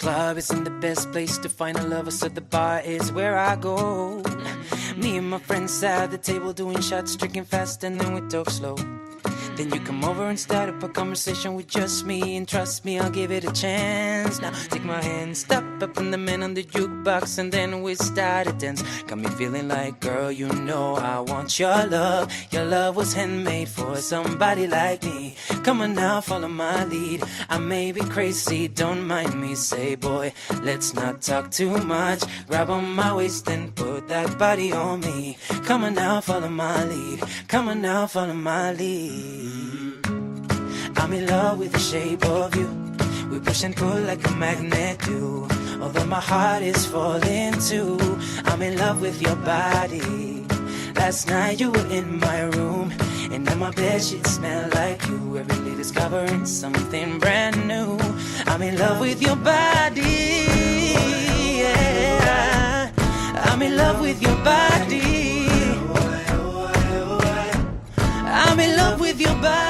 club isn't the best place to find a lover, so the bar is where I go. Me and my friends sat at the table doing shots, drinking fast, and then we talk slow. Then you come over and start up a conversation with just me, and trust me, I'll give it a chance. Now take my hand, stop up in the man on the jukebox, and then we start to dance. Got me feeling like, girl, you know I want your love. Your love was handmade for somebody like me. Come on now, follow my lead. I may be crazy, don't mind me. Say, boy, let's not talk too much. Grab on my waist and put that body on me. Come on now, follow my lead. Come on now, follow my lead. I'm in love with the shape of you. We push and pull like a magnet do. Although my heart is falling too. I'm in love with your body. Last night you were in my room, and now my bedsheets smell like you. Every day discovering something brand new. I'm in love with your body, yeah. I'm in love with your body. I'm in love with your body.